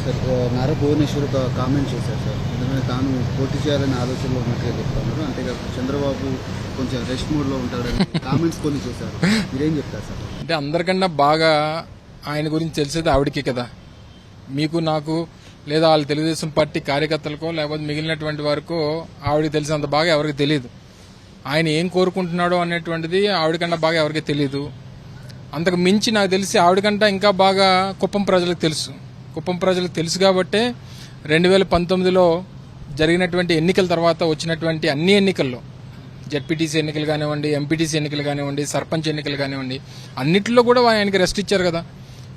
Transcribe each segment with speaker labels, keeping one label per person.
Speaker 1: Sir Nara Bhubaneswar ఒక comment చేశారు sir. ఎందుకంటే తాను పోటీ చేయాలని ఆలోచనలో ఉన్నట్టుగా చెప్తా ఉన్నారు. అంతేకాదు చంద్రబాబు కొంచెం రెస్ట్ మూడ్లో ఉంటాడని కామెంట్స్ కొన్ని చేశారు. మీరేం చెప్తారు సార్?
Speaker 2: అంటే అందరికన్నా బాగా ఆయన గురించి తెలిసేది ఆవిడకి కదా, మీకు నాకు లేదా వాళ్ళ తెలుగుదేశం పార్టీ కార్యకర్తలకో లేకపోతే మిగిలినటువంటి వారికో ఆవిడకి తెలిసినంత బాగా ఎవరికి తెలియదు. ఆయన ఏం కోరుకుంటున్నాడో అనేటువంటిది ఆవిడకన్నా బాగా ఎవరికి తెలియదు. అంతకు మించి నాకు తెలిసి ఆవిడకంటే ఇంకా బాగా కుప్పం ప్రజలకు తెలుసు. కుప్పం ప్రజలకు తెలుసు కాబట్టే 2019లో జరిగినటువంటి ఎన్నికల తర్వాత వచ్చినటువంటి అన్ని ఎన్నికల్లో జెడ్పీటీసీ ఎన్నికలు కానివ్వండి, ఎంపీటీసీ ఎన్నికలు కానివ్వండి, సర్పంచ్ ఎన్నికలు కానివ్వండి, అన్నింటిలో కూడా ఆయనకి రెస్ట్ ఇచ్చారు కదా.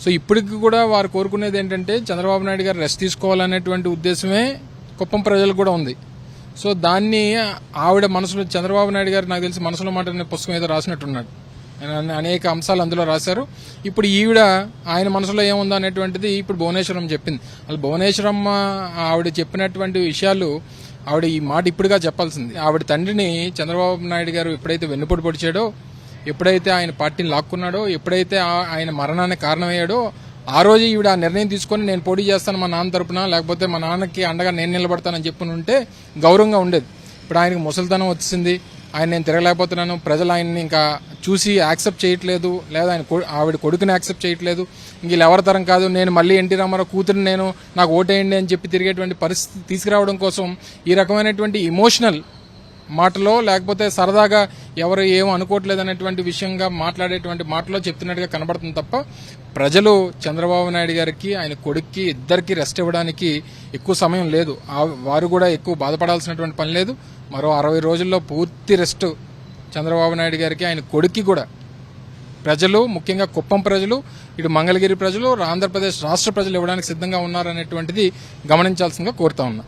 Speaker 2: సో ఇప్పటికి కూడా వారు కోరుకునేది ఏంటంటే చంద్రబాబు నాయుడు గారు రెస్ట్ తీసుకోవాలనేటువంటి ఉద్దేశమే కుప్పం ప్రజలకు కూడా ఉంది. సో దాన్ని ఆవిడ మనసులో చంద్రబాబు నాయుడు గారు నాకు తెలిసి మనసులో మాట అనే పుస్తకం ఏదో రాసినట్టున్నాడు. అనేక అంశాలు అందులో రాశారు. ఇప్పుడు ఈవిడ ఆయన మనసులో ఏముందో అనేటువంటిది ఇప్పుడు భువనేశ్వరం చెప్పింది. అసలు భువనేశ్వరం ఆవిడ చెప్పినటువంటి విషయాలు ఆవిడ ఈ మాట ఇప్పుడుగా చెప్పాల్సింది. ఆవిడ తండ్రిని చంద్రబాబు నాయుడు గారు ఎప్పుడైతే వెన్నుపోటు పొడిచాడో, ఎప్పుడైతే ఆయన పార్టీని లాక్కున్నాడో, ఎప్పుడైతే ఆయన మరణానికి కారణమయ్యాడో ఆ రోజు ఈవిడ ఆ నిర్ణయం తీసుకొని నేను పోటీ చేస్తాను మా నాన్న తరపున, లేకపోతే మా నాన్నకి అండగా నేను నిలబడతానని చెప్పి ఉంటే గౌరవంగా ఉండేది. ఇప్పుడు ఆయనకు ముసలితనం వచ్చింది, ఆయన నేను తిరగలేకపోతున్నాను, ప్రజలు ఆయన్ని ఇంకా చూసి యాక్సెప్ట్ చేయట్లేదు, లేదా ఆవిడ కొడుకుని యాక్సెప్ట్ చేయట్లేదు, ఇంక ఎవరి తరం కాదు, నేను మళ్ళీ ఎన్టీ రామారావు కూతురు, నేను నాకు ఓటేయండి అని చెప్పి తిరిగేటువంటి పరిస్థితి తీసుకురావడం కోసం ఈ రకమైనటువంటి ఇమోషనల్ మాటలో, లేకపోతే సరదాగా ఎవరు ఏమో అనుకోవట్లేదు అనేటువంటి విషయంగా మాట్లాడేటువంటి మాటలో చెప్తున్నట్టుగా కనబడుతుంది తప్ప ప్రజలు చంద్రబాబు నాయుడు గారికి ఆయన కొడుక్కి ఇద్దరికి రెస్ట్ ఇవ్వడానికి ఎక్కువ సమయం లేదు. వారు కూడా ఎక్కువ బాధపడాల్సినటువంటి పని లేదు. మరో 60 రోజుల్లో పూర్తి రెస్ట్ చంద్రబాబు నాయుడు గారికి ఆయన కొడుక్కి కూడా ప్రజలు, ముఖ్యంగా కుప్పం ప్రజలు, ఇటు మంగళగిరి ప్రజలు, ఆంధ్రప్రదేశ్ రాష్ట్ర ప్రజలు ఇవ్వడానికి సిద్ధంగా ఉన్నారనేటువంటిది గమనించాల్సిందిగా కోరుతా ఉన్నా.